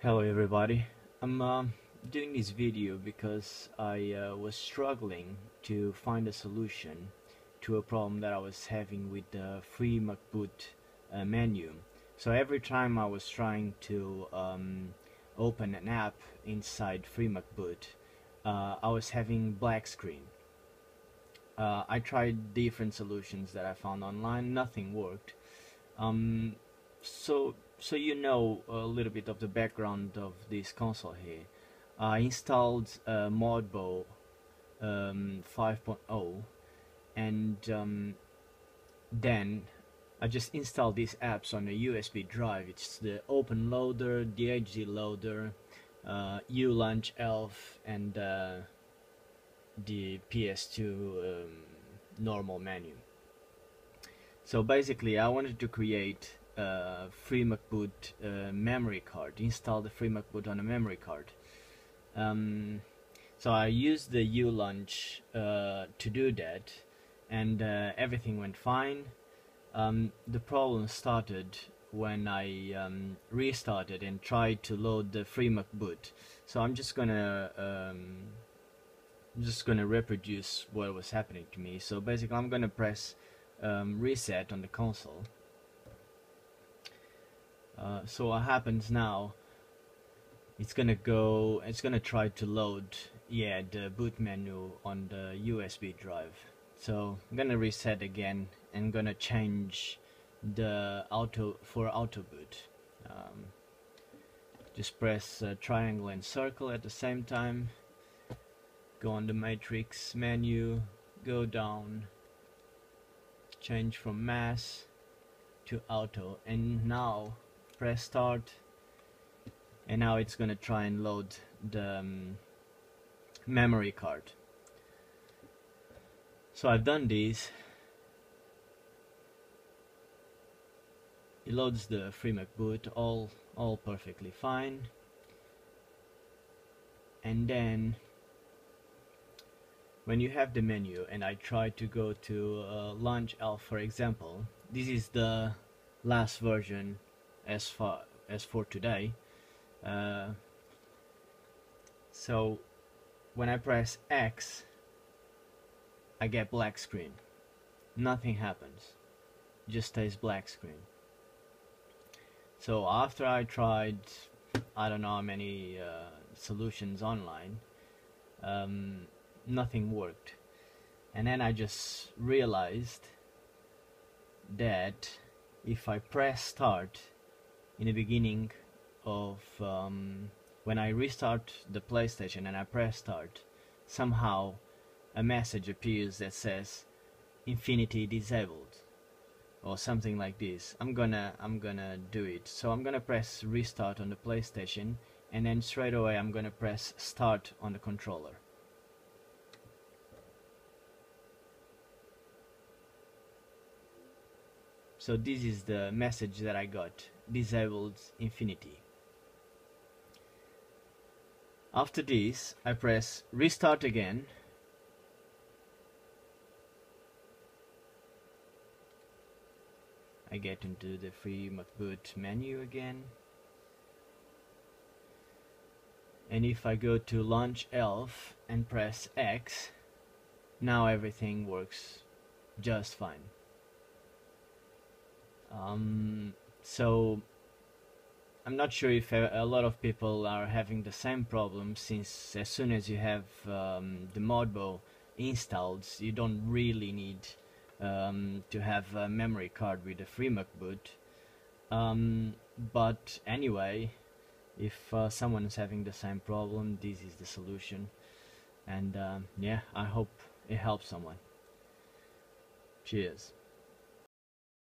Hello everybody. I'm doing this video because I was struggling to find a solution to a problem that I was having with the free Mcboot menu. So every time I was trying to open an app inside free Mcboot, I was having black screen. I tried different solutions that I found online, nothing worked. Um, so you know a little bit of the background of this console here. I installed MODBO 5.0 and then I just installed these apps on a USB drive. It's the Open Loader, the HD Loader, ULaunch Elf, and the PS2 normal menu. So basically I wanted to create a free Mcboot memory card, install the free Mcboot on a memory card. So I used the ULaunch to do that, and everything went fine. The problem started when I restarted and tried to load the free Mcboot. So I'm just gonna reproduce what was happening to me. So basically I'm gonna press reset on the console. So what happens now, it's gonna try to load the boot menu on the USB drive. So I'm gonna reset again and gonna change the auto boot. Just press triangle and circle at the same time, go on the matrix menu, go down, change from mass to auto, and now press start, and now it's gonna try and load the memory card. So I've done this. It loads the free Mcboot, all perfectly fine. And then when you have the menu and I try to go to Launch Elf, for example, this is the last version as for today. So when I press X, I get black screen. Nothing happens, just stays black screen. So after I tried, I don't know how many solutions online, nothing worked. And then I just realized that if I press start in the beginning of when I restart the PlayStation and I press start, somehow a message appears that says Infinity disabled or something like this. I'm gonna do it. So I'm gonna press restart on the PlayStation, and then straight away I'm gonna press start on the controller. So this is the message that I got: disabled Infinity. After this I press restart again, I get into the free Mcboot menu again, and if I go to Launch Elf and press X, now everything works just fine. So I'm not sure if a lot of people are having the same problem, since as soon as you have the MODBO installed, you don't really need to have a memory card with a free Mcboot. But anyway, if someone is having the same problem, this is the solution. And yeah, I hope it helps someone. Cheers.